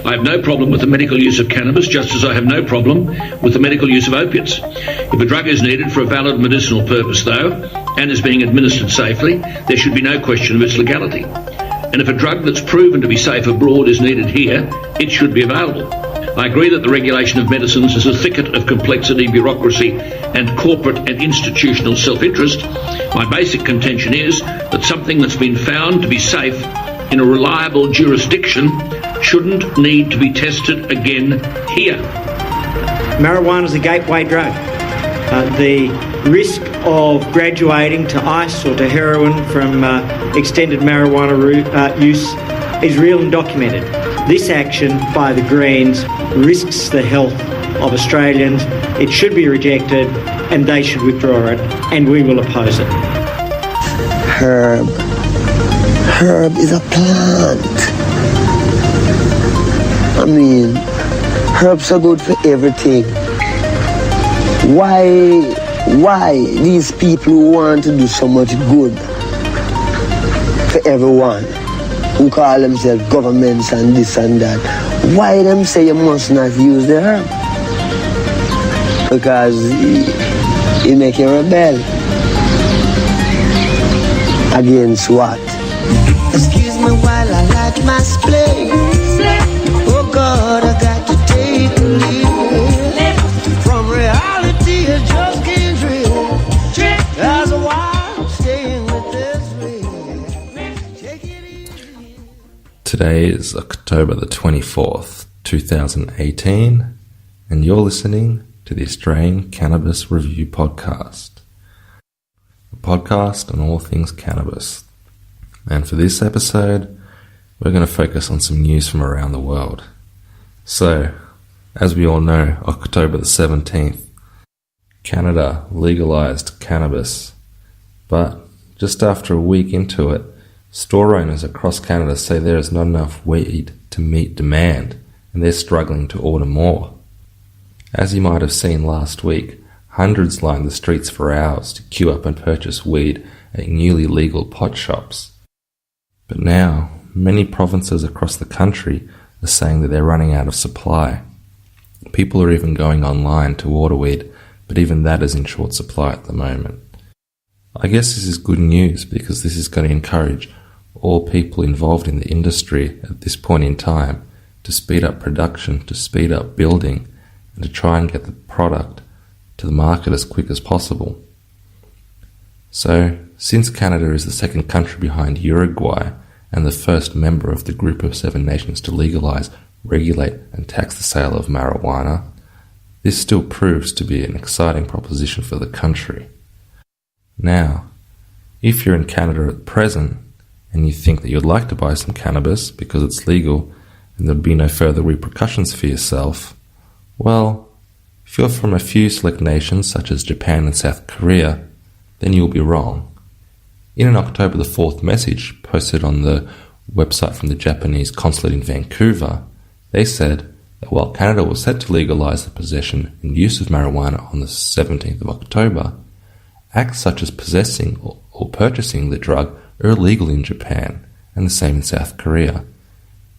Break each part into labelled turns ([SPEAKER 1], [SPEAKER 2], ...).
[SPEAKER 1] I have no problem with the medical use of cannabis, just as I have no problem with the medical use of opiates. If a drug is needed for a valid medicinal purpose, though, and is being administered safely, there should be no question of its legality. And if a drug that's proven to be safe abroad is needed here, it should be available. I agree that the regulation of medicines is a thicket of complexity, bureaucracy and corporate and institutional self-interest. My basic contention is that something that's been found to be safe in a reliable jurisdiction shouldn't need to be tested again here.
[SPEAKER 2] Marijuana is a gateway drug. The risk of graduating to ice or to heroin from extended marijuana use is real and documented. This action by the Greens risks the health of Australians. It should be rejected and they should withdraw it, and we will oppose it.
[SPEAKER 3] Herb is a plant. I mean, herbs are good for everything. Why these people who want to do so much good for everyone, who call themselves governments and this and that, why them say you must not use the herb? Because it make you rebel. Against what?
[SPEAKER 4] Excuse me while I light my splay. Oh God, I got to take a leave from reality. I just can't dream. As a while staying with this way. Take it easy.
[SPEAKER 5] Today is October the 24th, 2018, and you're listening to the Australian Cannabis Review Podcast, a podcast on all things cannabis. And for this episode, we're going to focus on some news from around the world. So, as we all know, October the 17th, Canada legalised cannabis. But just after a week into it, store owners across Canada say there is not enough weed to meet demand, and they're struggling to order more. As you might have seen last week, hundreds lined the streets for hours to queue up and purchase weed at newly legal pot shops. But now, many provinces across the country are saying that they're running out of supply. People are even going online to order weed, but even that is in short supply at the moment. I guess this is good news because this is going to encourage all people involved in the industry at this point in time to speed up production, to speed up building, and to try and get the product to the market as quick as possible. So, since Canada is the second country behind Uruguay and the first member of the group of 7 nations to legalise, regulate and tax the sale of marijuana, this still proves to be an exciting proposition for the country. Now, if you're in Canada at present and you think that you'd like to buy some cannabis because it's legal and there'd be no further repercussions for yourself, well, if you're from a few select nations such as Japan and South Korea, then you'll be wrong. In an October the 4th message posted on the website from the Japanese consulate in Vancouver, they said that while Canada was set to legalise the possession and use of marijuana on the 17th of October, acts such as possessing or purchasing the drug are illegal in Japan and the same in South Korea,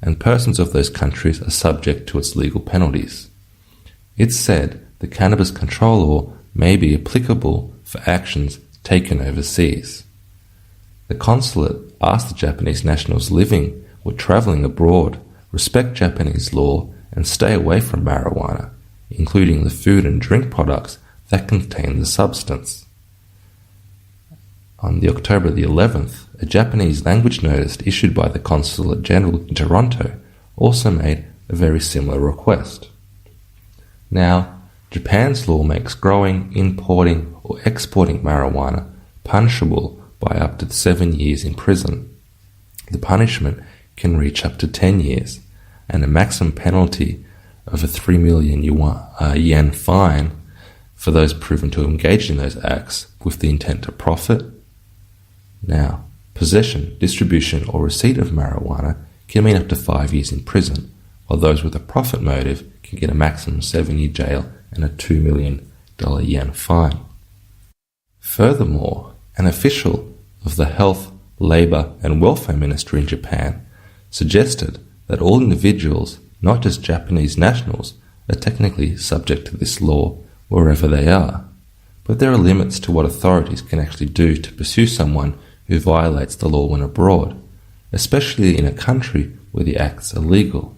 [SPEAKER 5] and persons of those countries are subject to its legal penalties. It said the cannabis control law may be applicable for actions taken overseas. The consulate asked the Japanese nationals living or travelling abroad respect Japanese law and stay away from marijuana, including the food and drink products that contain the substance. On the October the 11th, a Japanese language notice issued by the Consulate General in Toronto also made a very similar request. Now, Japan's law makes growing, importing or exporting marijuana punishable by up to 7 years in prison. The punishment can reach up to 10 years, and a maximum penalty of a 3 million yen fine for those proven to engage in those acts with the intent to profit. Now, possession, distribution or receipt of marijuana can mean up to 5 years in prison, while those with a profit motive can get a maximum 7-year jail and a $2 million yen fine. Furthermore, an official of the Health, Labour and Welfare Ministry in Japan suggested that all individuals, not just Japanese nationals, are technically subject to this law wherever they are. But there are limits to what authorities can actually do to pursue someone who violates the law when abroad, especially in a country where the acts are legal.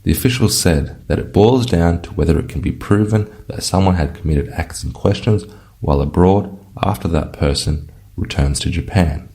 [SPEAKER 5] The officials said that it boils down to whether it can be proven that someone had committed acts in questions while abroad after that person returns to Japan.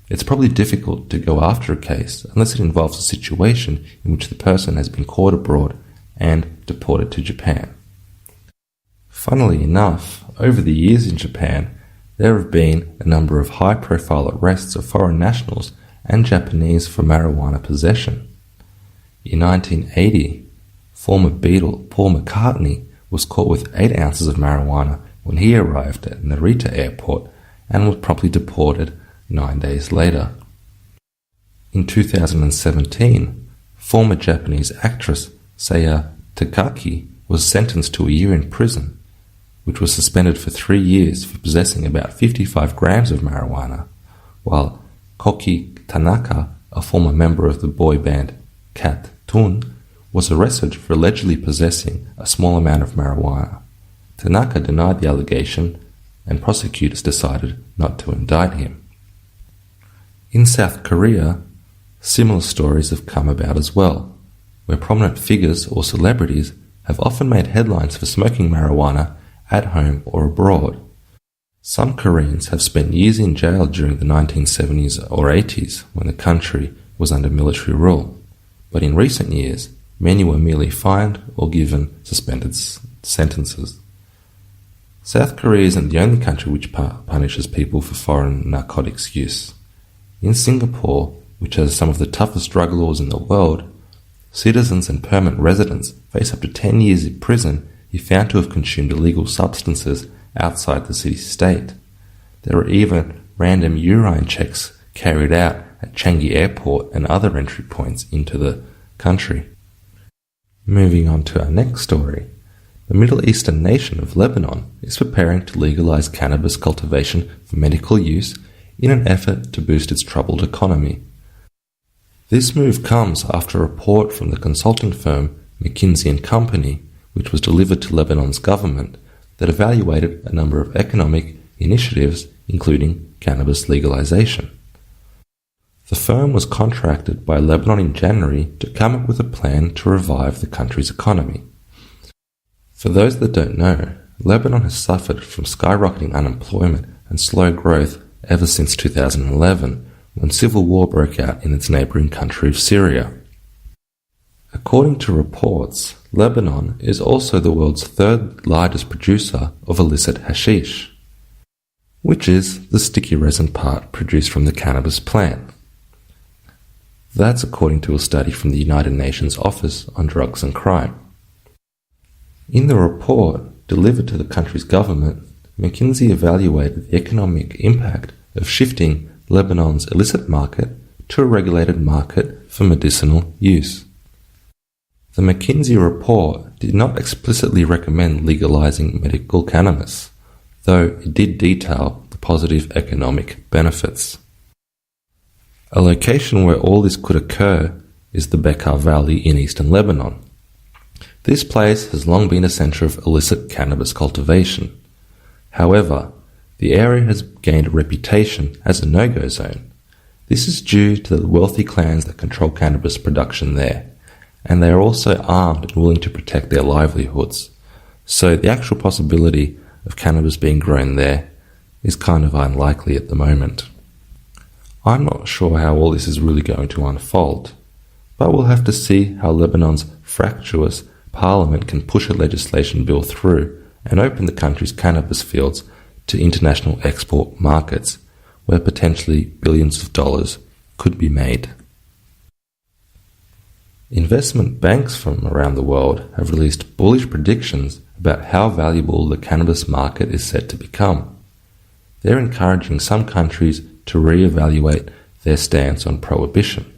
[SPEAKER 5] It's probably difficult to go after a case unless it involves a situation in which the person has been caught abroad and deported to Japan. Funnily enough, over the years in Japan, there have been a number of high-profile arrests of foreign nationals and Japanese for marijuana possession. In 1980, former Beatle Paul McCartney was caught with 8 ounces of marijuana when he arrived at Narita Airport and was promptly deported 9 days later. In 2017, former Japanese actress Saya Takaki was sentenced to a year in prison, which was suspended for 3 years for possessing about 55 grams of marijuana, while Koki Tanaka, a former member of the boy band Cat Tun, was arrested for allegedly possessing a small amount of marijuana. Tanaka denied the allegation, and prosecutors decided not to indict him. In South Korea, similar stories have come about as well, where prominent figures or celebrities have often made headlines for smoking marijuana at home or abroad. Some Koreans have spent years in jail during the 1970s or 80s when the country was under military rule, but in recent years, many were merely fined or given suspended sentences. South Korea isn't the only country which punishes people for foreign narcotics use. In Singapore, which has some of the toughest drug laws in the world, citizens and permanent residents face up to 10 years in prison if found to have consumed illegal substances outside the city-state. There are even random urine checks carried out at Changi Airport and other entry points into the country. Moving on to our next story, the Middle Eastern nation of Lebanon is preparing to legalize cannabis cultivation for medical use in an effort to boost its troubled economy. This move comes after a report from the consulting firm McKinsey & Company, which was delivered to Lebanon's government, that evaluated a number of economic initiatives, including cannabis legalization. The firm was contracted by Lebanon in January to come up with a plan to revive the country's economy. For those that don't know, Lebanon has suffered from skyrocketing unemployment and slow growth ever since 2011, when civil war broke out in its neighboring country of Syria. According to reports, Lebanon is also the world's 3rd largest producer of illicit hashish, which is the sticky resin part produced from the cannabis plant. That's according to a study from the United Nations Office on Drugs and Crime. In the report delivered to the country's government, McKinsey evaluated the economic impact of shifting Lebanon's illicit market to a regulated market for medicinal use. The McKinsey report did not explicitly recommend legalizing medical cannabis, though it did detail the positive economic benefits. A location where all this could occur is the Bekaa Valley in eastern Lebanon. This place has long been a center of illicit cannabis cultivation. However, the area has gained a reputation as a no-go zone. This is due to the wealthy clans that control cannabis production there, and they are also armed and willing to protect their livelihoods. So the actual possibility of cannabis being grown there is kind of unlikely at the moment. I'm not sure how all this is really going to unfold, but we'll have to see how Lebanon's fractious parliament can push a legislation bill through and open the country's cannabis fields to international export markets, where potentially billions of dollars could be made. Investment banks from around the world have released bullish predictions about how valuable the cannabis market is set to become. They're encouraging some countries to re-evaluate their stance on prohibition.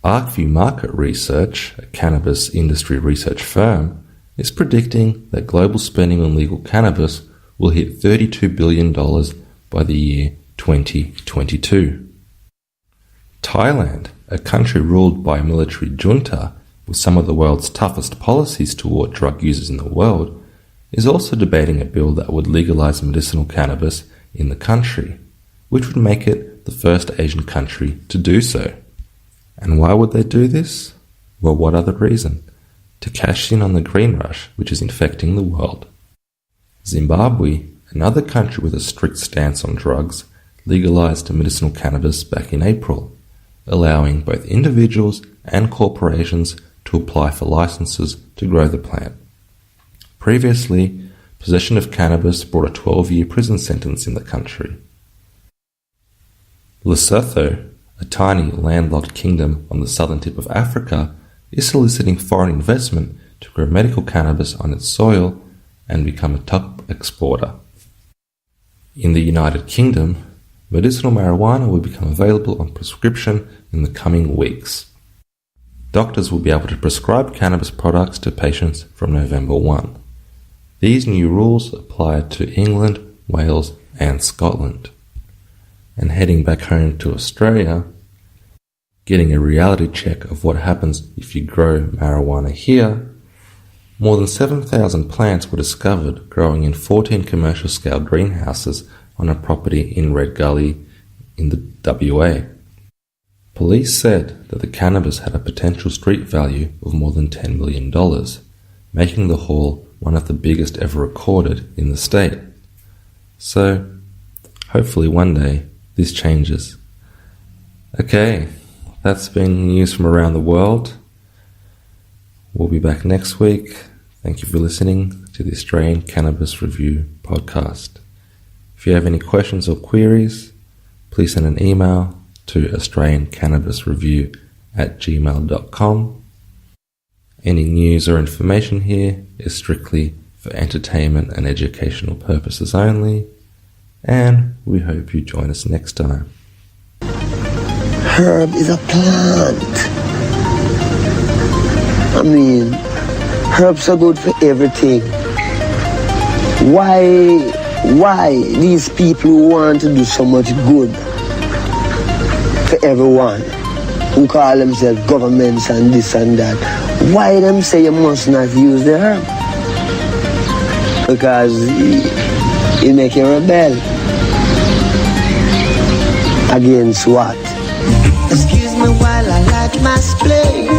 [SPEAKER 5] ArcView Market Research, a cannabis industry research firm, is predicting that global spending on legal cannabis will hit $32 billion by the year 2022. Thailand a country ruled by a military junta with some of the world's toughest policies toward drug users in the world, is also debating a bill that would legalize medicinal cannabis in the country, which would make it the first Asian country to do so. And why would they do this? Well, what other reason? To cash in on the green rush, which is infecting the world. Zimbabwe, another country with a strict stance on drugs, legalized medicinal cannabis back in April, allowing both individuals and corporations to apply for licenses to grow the plant. Previously, possession of cannabis brought a 12-year prison sentence in the country. Lesotho, a tiny landlocked kingdom on the southern tip of Africa, is soliciting foreign investment to grow medical cannabis on its soil and become a top exporter. In the United Kingdom, medicinal marijuana will become available on prescription in the coming weeks. Doctors will be able to prescribe cannabis products to patients from November 1. These new rules apply to England, Wales, and Scotland. And heading back home to Australia, getting a reality check of what happens if you grow marijuana here, more than 7,000 plants were discovered growing in 14 commercial-scale greenhouses on a property in Red Gully in the WA. Police said that the cannabis had a potential street value of more than $10 million, making the haul one of the biggest ever recorded in the state. So, hopefully one day this changes. Okay, that's been news from around the world. We'll be back next week. Thank you for listening to the Australian Cannabis Review podcast. If you have any questions or queries, please send an email to australiancannabisreview@gmail.com. Any news or information here is strictly for entertainment and educational purposes only, and we hope you join us next time.
[SPEAKER 3] Herb is a plant. I mean, herbs are good for everything. Why these people who want to do so much good for everyone, who call themselves governments and this and that, why them say you must not use the herb? Because it make you rebel. Against what?
[SPEAKER 4] Excuse me while I light my spliff.